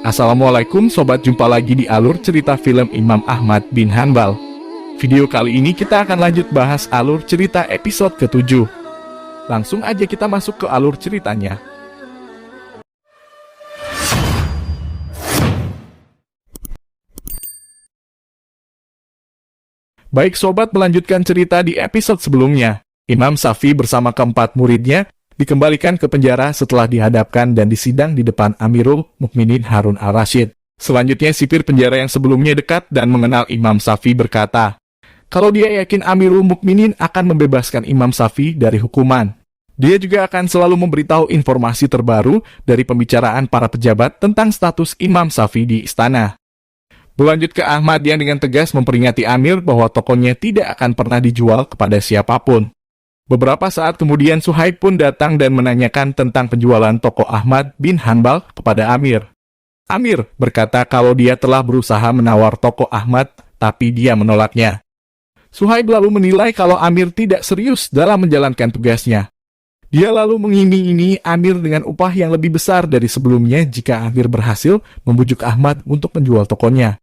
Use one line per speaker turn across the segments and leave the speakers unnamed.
Assalamualaikum sobat, jumpa lagi di alur cerita film Imam Ahmad bin Hanbal. Video kali ini kita akan lanjut bahas alur cerita episode ke-7. Langsung aja kita masuk ke alur ceritanya. Baik sobat, melanjutkan cerita di episode sebelumnya. Imam Syafi'i bersama keempat muridnya dikembalikan ke penjara setelah dihadapkan dan disidang di depan Amirul Mukminin Harun al-Rasyid. Selanjutnya, sipir penjara yang sebelumnya dekat dan mengenal Imam Syafi'i berkata, kalau dia yakin Amirul Mukminin akan membebaskan Imam Syafi'i dari hukuman. Dia juga akan selalu memberitahu informasi terbaru dari pembicaraan para pejabat tentang status Imam Syafi'i di istana. Berlanjut ke Ahmad yang dengan tegas memperingati Amir bahwa tokonya tidak akan pernah dijual kepada siapapun. Beberapa saat kemudian Suhaib pun datang dan menanyakan tentang penjualan toko Ahmad bin Hanbal kepada Amir. Amir berkata kalau dia telah berusaha menawar toko Ahmad, tapi dia menolaknya. Suhaib lalu menilai kalau Amir tidak serius dalam menjalankan tugasnya. Dia lalu mengiming-imingi Amir dengan upah yang lebih besar dari sebelumnya jika Amir berhasil membujuk Ahmad untuk menjual tokonya.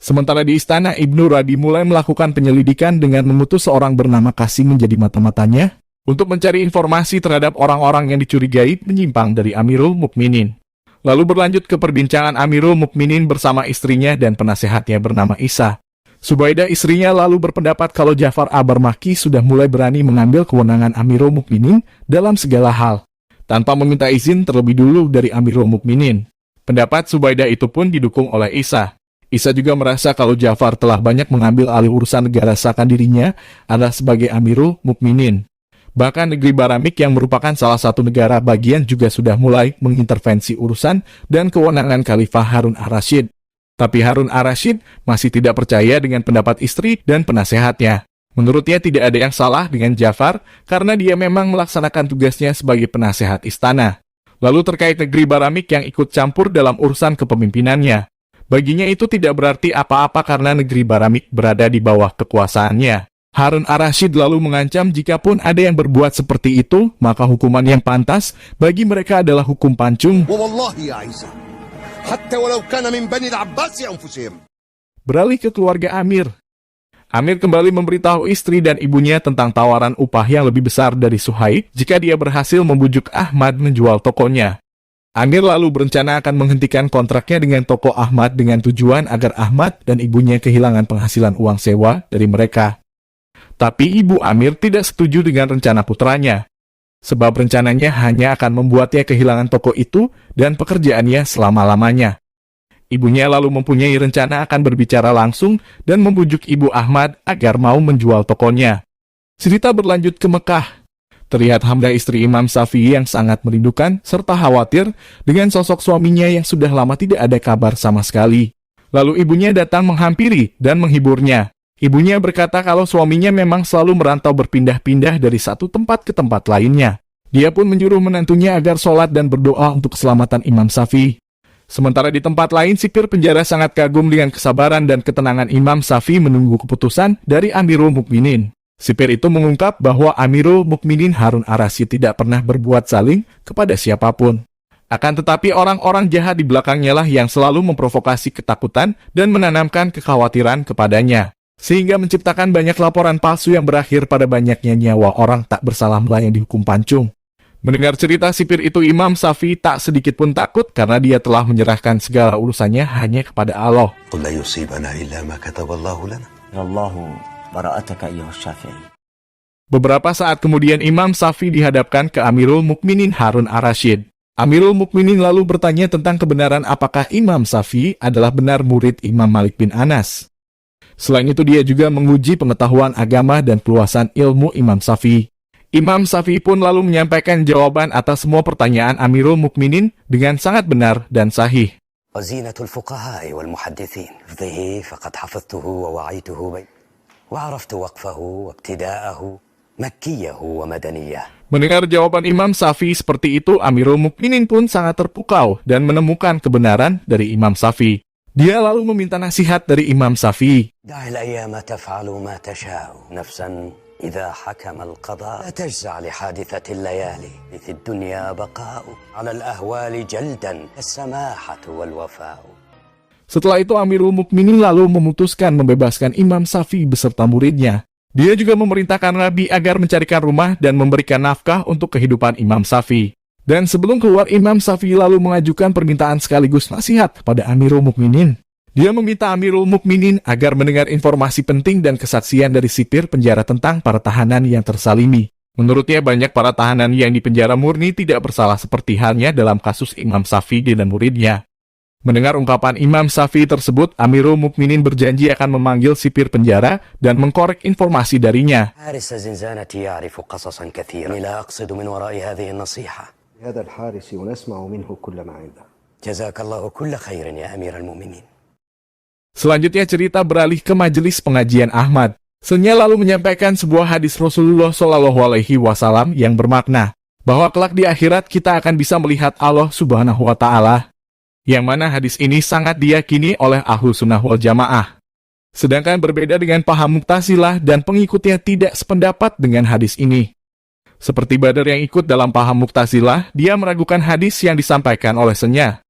Sementara di istana, Ibnu Radi mulai melakukan penyelidikan dengan mengutus seorang bernama Qasim menjadi mata-matanya untuk mencari informasi terhadap orang-orang yang dicurigai menyimpang dari Amirul Mukminin. Lalu berlanjut ke perbincangan Amirul Mukminin bersama istrinya dan penasehatnya bernama Isa. Subaidah istrinya lalu berpendapat kalau Ja'far Abar-Makki sudah mulai berani mengambil kewenangan Amirul Mukminin dalam segala hal, tanpa meminta izin terlebih dulu dari Amirul Mukminin. Pendapat Subaidah itu pun didukung oleh Isa. Isa juga merasa kalau Ja'far telah banyak mengambil alih urusan negara seakan dirinya adalah sebagai Amirul Mukminin. Bahkan negeri Baramik yang merupakan salah satu negara bagian juga sudah mulai mengintervensi urusan dan kewenangan Khalifah Harun al-Rasyid. Tapi Harun al-Rasyid masih tidak percaya dengan pendapat istri dan penasehatnya. Menurutnya tidak ada yang salah dengan Ja'far karena dia memang melaksanakan tugasnya sebagai penasehat istana. Lalu terkait negeri Baramik yang ikut campur dalam urusan kepemimpinannya. Baginya itu tidak berarti apa-apa karena negeri Baramik berada di bawah kekuasaannya. Harun al-Rasyid lalu mengancam jikapun ada yang berbuat seperti itu, maka hukuman yang pantas bagi mereka adalah hukum pancung. Beralih ke keluarga Amir. Amir kembali memberitahu istri dan ibunya tentang tawaran upah yang lebih besar dari Suhaib jika dia berhasil membujuk Ahmad menjual tokonya. Amir lalu berencana akan menghentikan kontraknya dengan toko Ahmad dengan tujuan agar Ahmad dan ibunya kehilangan penghasilan uang sewa dari mereka. Tapi ibu Amir tidak setuju dengan rencana putranya, sebab rencananya hanya akan membuatnya kehilangan toko itu dan pekerjaannya selama-lamanya. Ibunya lalu mempunyai rencana akan berbicara langsung dan membujuk ibu Ahmad agar mau menjual tokonya. Cerita berlanjut ke Mekah. Terlihat Hamdah istri Imam Syafi'i yang sangat merindukan serta khawatir dengan sosok suaminya yang sudah lama tidak ada kabar sama sekali. Lalu ibunya datang menghampiri dan menghiburnya. Ibunya berkata kalau suaminya memang selalu merantau berpindah-pindah dari satu tempat ke tempat lainnya. Dia pun menyuruh menantunya agar sholat dan berdoa untuk keselamatan Imam Syafi'i. Sementara di tempat lain, sipir penjara sangat kagum dengan kesabaran dan ketenangan Imam Syafi'i menunggu keputusan dari Amirul Mukminin. Sipir itu mengungkap bahwa Amirul Mukminin Harun al-Rasyid tidak pernah berbuat zalim kepada siapapun. Akan tetapi orang-orang jahat di belakangnya lah yang selalu memprovokasi ketakutan dan menanamkan kekhawatiran kepadanya, sehingga menciptakan banyak laporan palsu yang berakhir pada banyaknya nyawa orang tak bersalah yang dihukum pancung. Mendengar cerita sipir itu, Imam Syafi'i tak sedikit pun takut karena dia telah menyerahkan segala urusannya hanya kepada Allah. Beberapa saat kemudian Imam Syafi'i dihadapkan ke Amirul Mukminin Harun al-Rasyid. Amirul Mukminin lalu bertanya tentang kebenaran apakah Imam Syafi'i adalah benar murid Imam Malik bin Anas. Selain itu dia juga menguji pengetahuan agama dan peluasan ilmu Imam Syafi'i. Imam Syafi'i pun lalu menyampaikan jawaban atas semua pertanyaan Amirul Mukminin dengan sangat benar dan sahih.
وزينة الفقهاء والمحدثين به فقد حفظته ووعيته وعرفت وقفه وابتداءه مكيه ومدنيه.
Mendengar jawaban Imam Syafi'i seperti itu, Amirul Mukminin pun sangat terpukau dan menemukan kebenaran dari Imam Syafi'i. Dia lalu meminta nasihat dari Imam Syafi'i.
دع الأيام تفعل ما تشاء نفسا إذا حكم القضاء لا تجزع لحادثة الليالي في الدنيا بقاء على الأهوال جلدا السماحة والوفاء.
Setelah itu Amirul Mukminin lalu memutuskan membebaskan Imam Syafi'i beserta muridnya. Dia juga memerintahkan Nabi agar mencarikan rumah dan memberikan nafkah untuk kehidupan Imam Syafi'i. Dan sebelum keluar, Imam Syafi'i lalu mengajukan permintaan sekaligus nasihat kepada Amirul Mukminin. Dia meminta Amirul Mukminin agar mendengar informasi penting dan kesaksian dari sipir penjara tentang para tahanan yang tersalimi. Menurutnya banyak para tahanan yang dipenjara murni tidak bersalah seperti halnya dalam kasus Imam Syafi'i dan muridnya. Mendengar ungkapan Imam Syafi'i tersebut, Amirul Mukminin berjanji akan memanggil sipir penjara dan mengkorek informasi darinya.
حارس الزنزانة يعرف قصصا كثيرة لا أقصد من وراء هذه النصيحة.
هذا الحارس ونسمع منه كل ما عنده.
جزاك الله كل خير يا أمير المؤمنين.
Selanjutnya cerita beralih ke majelis pengajian Ahmad. Senya lalu menyampaikan sebuah hadis Rasulullah Shallallahu Alaihi Wasallam yang bermakna bahwa kelak di akhirat kita akan bisa melihat Allah Subhanahu Wa Taala. Yang mana hadis ini sangat diyakini oleh Ahlus Sunnah wal Jamaah. Sedangkan berbeda dengan paham Mu'tazilah dan pengikutnya tidak sependapat dengan hadis ini. Seperti Badar yang ikut dalam paham Mu'tazilah, dia meragukan hadis yang disampaikan oleh Senya.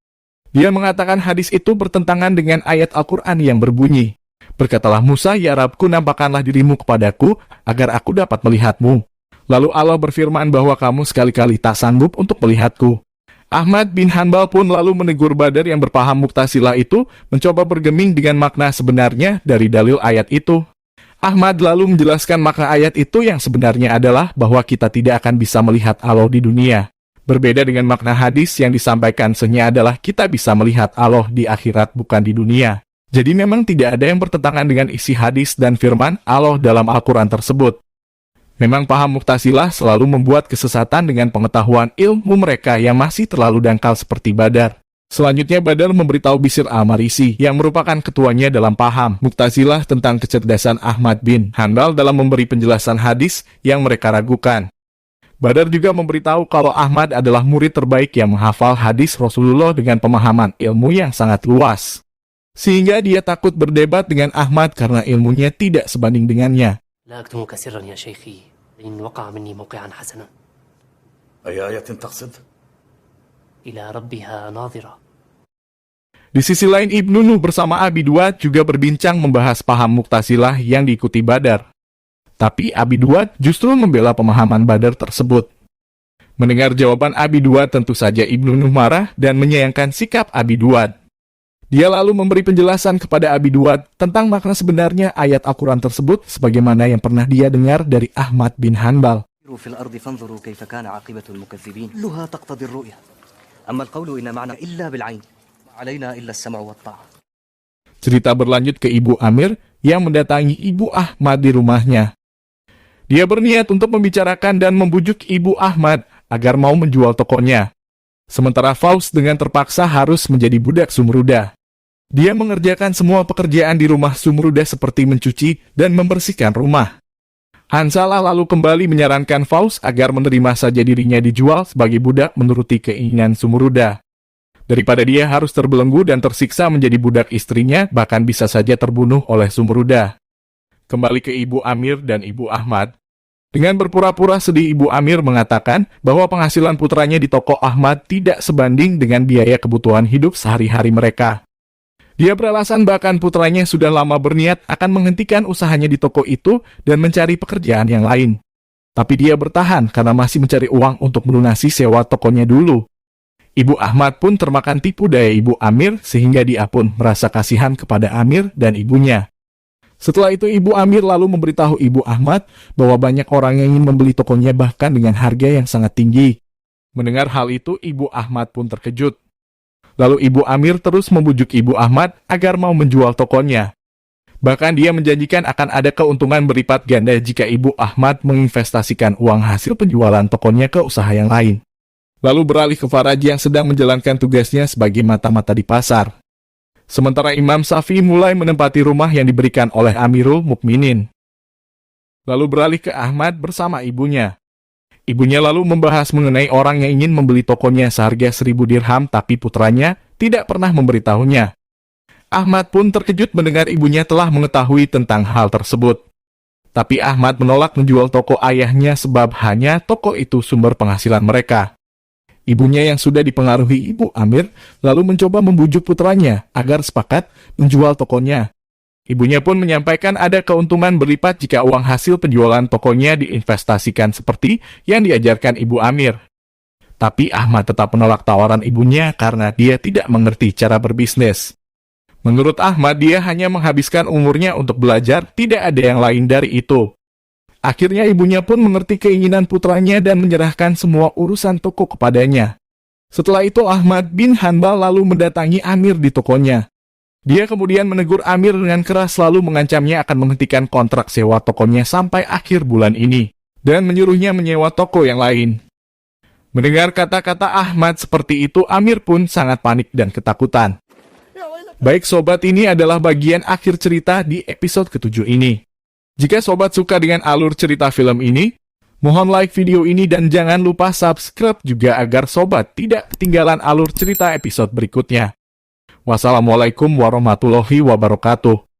Dia mengatakan hadis itu bertentangan dengan ayat Al-Quran yang berbunyi, "Berkatalah Musa, ya Rabbku, nampakkanlah dirimu kepadaku, agar aku dapat melihatmu." Lalu Allah berfirman bahwa kamu sekali-kali tak sanggup untuk melihatku. Ahmad bin Hanbal pun lalu menegur Badar yang berpaham Mu'tazilah itu, mencoba bergeming dengan makna sebenarnya dari dalil ayat itu. Ahmad lalu menjelaskan makna ayat itu yang sebenarnya adalah bahwa kita tidak akan bisa melihat Allah di dunia. Berbeda dengan makna hadis yang disampaikan Senya adalah kita bisa melihat Allah di akhirat bukan di dunia. Jadi memang tidak ada yang bertentangan dengan isi hadis dan firman Allah dalam Al-Quran tersebut. Memang paham Mu'tazilah selalu membuat kesesatan dengan pengetahuan ilmu mereka yang masih terlalu dangkal seperti Badar. Selanjutnya Badar memberitahu Bishr al-Marisi yang merupakan ketuanya dalam paham Mu'tazilah tentang kecerdasan Ahmad bin Hanbal dalam memberi penjelasan hadis yang mereka ragukan. Badar juga memberitahu kalau Ahmad adalah murid terbaik yang menghafal hadis Rasulullah dengan pemahaman ilmu yang sangat luas. Sehingga dia takut berdebat dengan Ahmad karena ilmunya tidak sebanding dengannya.
لا أكتمك سرا يا شيخي إن وقع مني موقعا حسنا
أي آية تقصد؟
إلى ربها ناظرة.
Di sisi lain Ibnu Nuh bersama Abi Duat juga berbincang membahas paham Mu'tazilah yang diikuti Badar. Tapi Abi Duat justru membela pemahaman Badar tersebut. Mendengar jawaban Abi Duat tentu saja Ibnu Nuh marah dan menyayangkan sikap Abi Duat. Dia lalu memberi penjelasan kepada Abi Duat tentang makna sebenarnya ayat Al-Quran tersebut sebagaimana yang pernah dia dengar dari Ahmad bin Hanbal.
في الأرض فانظروا كيف كان عاقبة المكذبين كلها تقتضي الرؤية أما القول إن معنا إلا بالعين علينا إلا السمع والطاعة.
Cerita berlanjut ke Ibu Amir yang mendatangi Ibu Ahmad di rumahnya. Dia berniat untuk membicarakan dan membujuk Ibu Ahmad agar mau menjual tokonya. Sementara Faust dengan terpaksa harus menjadi budak Sumruda. Dia mengerjakan semua pekerjaan di rumah Sumruda seperti mencuci dan membersihkan rumah. Hansalah lalu kembali menyarankan Faust agar menerima saja dirinya dijual sebagai budak menuruti keinginan Sumruda. Daripada dia harus terbelenggu dan tersiksa menjadi budak istrinya, bahkan bisa saja terbunuh oleh Sumruda. Kembali ke Ibu Amir dan Ibu Ahmad. Dengan berpura-pura sedih, Ibu Amir mengatakan bahwa penghasilan putranya di toko Ahmad tidak sebanding dengan biaya kebutuhan hidup sehari-hari mereka. Dia beralasan bahkan putranya sudah lama berniat akan menghentikan usahanya di toko itu dan mencari pekerjaan yang lain. Tapi dia bertahan karena masih mencari uang untuk melunasi sewa tokonya dulu. Ibu Ahmad pun termakan tipu daya Ibu Amir sehingga dia pun merasa kasihan kepada Amir dan ibunya. Setelah itu Ibu Amir lalu memberitahu Ibu Ahmad bahwa banyak orang yang ingin membeli tokonya bahkan dengan harga yang sangat tinggi. Mendengar hal itu Ibu Ahmad pun terkejut. Lalu Ibu Amir terus membujuk Ibu Ahmad agar mau menjual tokonya. Bahkan dia menjanjikan akan ada keuntungan berlipat ganda jika Ibu Ahmad menginvestasikan uang hasil penjualan tokonya ke usaha yang lain. Lalu beralih ke Faraji yang sedang menjalankan tugasnya sebagai mata-mata di pasar. Sementara Imam Syafi'i mulai menempati rumah yang diberikan oleh Amirul Mukminin. Lalu beralih ke Ahmad bersama ibunya. Ibunya lalu membahas mengenai orang yang ingin membeli tokonya seharga 1000 dirham tapi putranya tidak pernah memberitahunya. Ahmad pun terkejut mendengar ibunya telah mengetahui tentang hal tersebut. Tapi Ahmad menolak menjual toko ayahnya sebab hanya toko itu sumber penghasilan mereka. Ibunya yang sudah dipengaruhi Ibu Amir lalu mencoba membujuk putranya agar sepakat menjual tokonya. Ibunya pun menyampaikan ada keuntungan berlipat jika uang hasil penjualan tokonya diinvestasikan seperti yang diajarkan Ibu Amir. Tapi Ahmad tetap menolak tawaran ibunya karena dia tidak mengerti cara berbisnis. Menurut Ahmad, dia hanya menghabiskan umurnya untuk belajar, tidak ada yang lain dari itu. Akhirnya ibunya pun mengerti keinginan putranya dan menyerahkan semua urusan toko kepadanya. Setelah itu Ahmad bin Hanbal lalu mendatangi Amir di tokonya. Dia kemudian menegur Amir dengan keras lalu mengancamnya akan menghentikan kontrak sewa tokonya sampai akhir bulan ini, dan menyuruhnya menyewa toko yang lain. Mendengar kata-kata Ahmad seperti itu, Amir pun sangat panik dan ketakutan. Baik sobat, ini adalah bagian akhir cerita di episode ke-7 ini. Jika sobat suka dengan alur cerita film ini, mohon like video ini dan jangan lupa subscribe juga agar sobat tidak ketinggalan alur cerita episode berikutnya. Wassalamualaikum warahmatullahi wabarakatuh.